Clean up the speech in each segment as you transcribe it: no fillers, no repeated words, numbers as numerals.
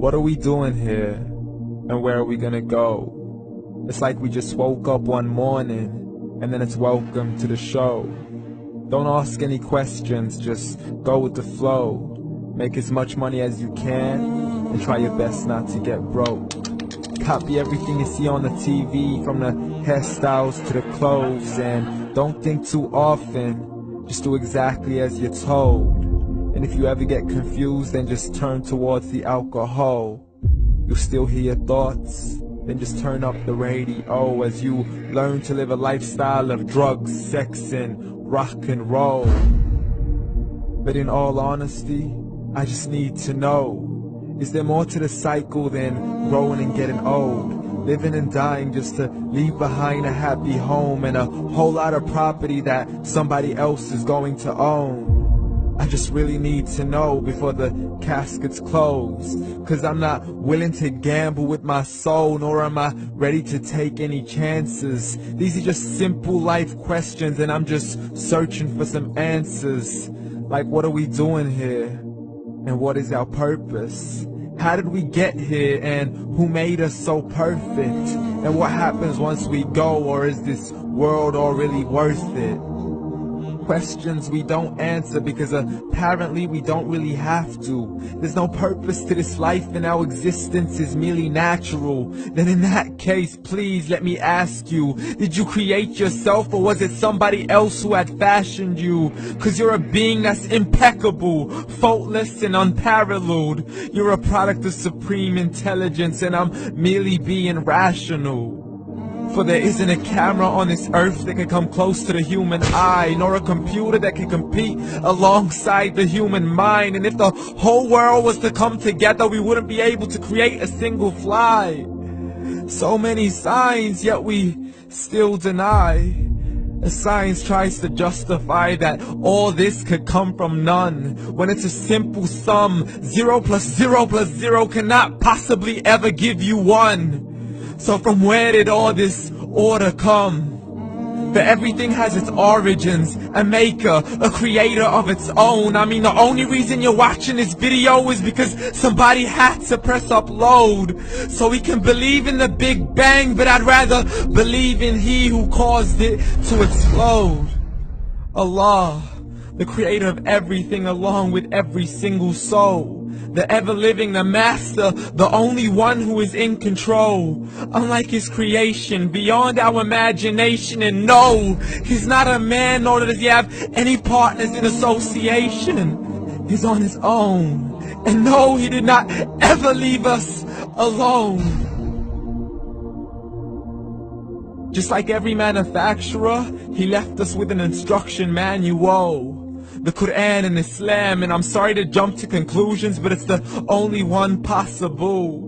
What are we doing here? And where are we gonna go? It's like we just woke up one morning, and then it's welcome to the show. Don't ask any questions, just go with the flow. Make as much money as you can, and try your best not to get broke. Copy everything you see on the TV, from the hairstyles to the clothes, and don't think too often, just do exactly as you're told. And if you ever get confused, then just turn towards the alcohol. You'll still hear your thoughts, then just turn up the radio as you learn to live a lifestyle of drugs, sex, and rock and roll. But in all honesty, I just need to know, is there more to the cycle than growing and getting old? Living and dying just to leave behind a happy home and a whole lot of property that somebody else is going to own. I just really need to know before the casket's closed, 'cause I'm not willing to gamble with my soul, nor am I ready to take any chances. These are just simple life questions, and I'm just searching for some answers. Like, what are we doing here? And what is our purpose? How did we get here, and who made us so perfect? And what happens once we go, or is this world all really worth it? Questions we don't answer because apparently we don't really have to. There's no purpose to this life and our existence is merely natural. Then in that case, please let me ask you, did you create yourself, or was it somebody else who had fashioned you? 'Cause you're a being that's impeccable, faultless and unparalleled. You're a product of supreme intelligence, and I'm merely being rational. For there isn't a camera on this earth that can come close to the human eye, nor a computer that can compete alongside the human mind. And if the whole world was to come together, we wouldn't be able to create a single fly. So many signs, yet we still deny. As science tries to justify that all this could come from none, when it's a simple sum. 0 plus 0 plus 0 cannot possibly ever give you 1. So from where did all this order come? For everything has its origins, a maker, a creator of its own. I mean, the only reason you're watching this video is because somebody had to press upload. So we can believe in the Big Bang, but I'd rather believe in He who caused it to explode. Allah, the creator of everything, along with every single soul. The ever-living, the master, the only one who is in control. Unlike his creation, beyond our imagination. And no, he's not a man, nor does he have any partners in association. He's on his own. And no, he did not ever leave us alone. Just like every manufacturer, he left us with an instruction manual. The Quran and Islam, and I'm sorry to jump to conclusions, but it's the only one possible.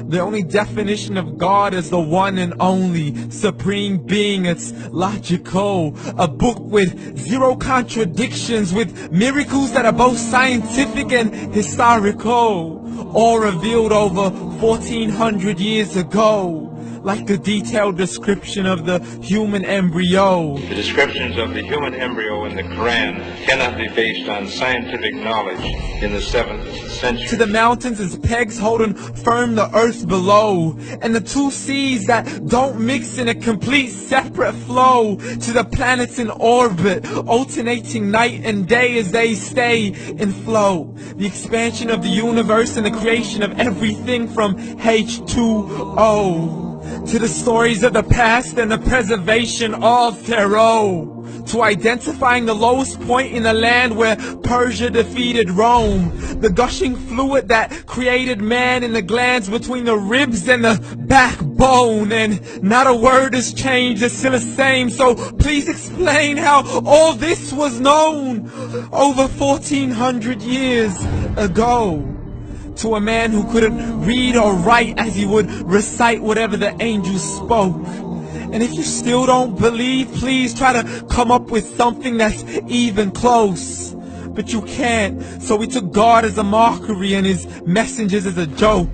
The only definition of God is the one and only supreme being. It's logical, a book with 0 contradictions, with miracles that are both scientific and historical, all revealed over 1400 years ago. Like the detailed description of the human embryo. The descriptions of the human embryo in the Quran cannot be based on scientific knowledge in the 7th century. To the mountains as pegs holding firm the earth below, and the 2 seas that don't mix in a complete separate flow. To the planets in orbit, alternating night and day as they stay in flow. The expansion of the universe and the creation of everything from H2O. To the stories of the past and the preservation of Pharaoh. To identifying the lowest point in the land where Persia defeated Rome. The gushing fluid that created man in the glands between the ribs and the backbone. And not a word has changed, it's still the same. So please explain how all this was known over 1400 years ago. To a man who couldn't read or write, as he would recite whatever the angels spoke. And if you still don't believe, please try to come up with something that's even close. But you can't, so we took God as a mockery and his messengers as a joke.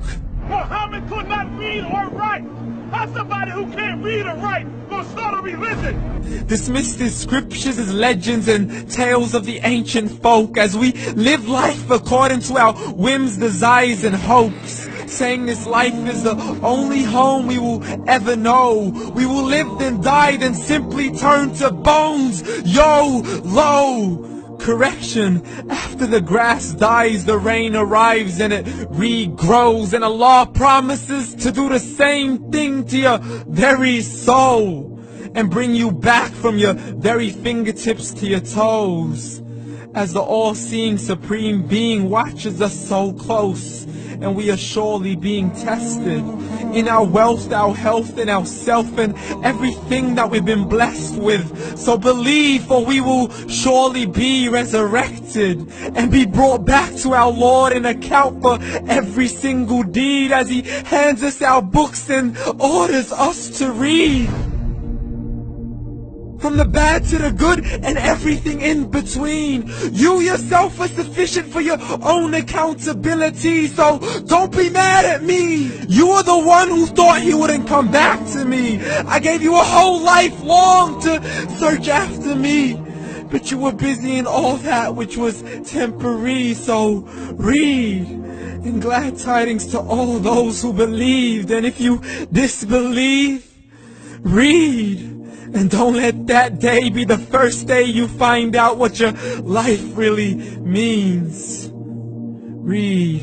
Muhammad could not read or write. How's somebody who can't read or write gonna start a religion? Dismiss the scriptures as legends and tales of the ancient folk, as we live life according to our whims, desires, and hopes. saying this life is the only home we will ever know. We will live then die, then simply turn to bones. YOLO! Correction, after the grass dies, the rain arrives and it regrows, and Allah promises to do the same thing to your very soul and bring you back from your very fingertips to your toes, as the all-seeing supreme being watches us so close, and we are surely being tested in our wealth, our health, and our self, and everything that we've been blessed with. So believe, for we will surely be resurrected and be brought back to our Lord and account for every single deed, as He hands us our books and orders us to read. From the bad to the good and everything in between. You yourself are sufficient for your own accountability, so don't be mad at me. You are the one who thought He wouldn't come back to me. I gave you a whole life long to search after me, but you were busy in all that which was temporary. So read, and glad tidings to all those who believed. And if you disbelieve, read. And don't let that day be the first day you find out what your life really means. Read.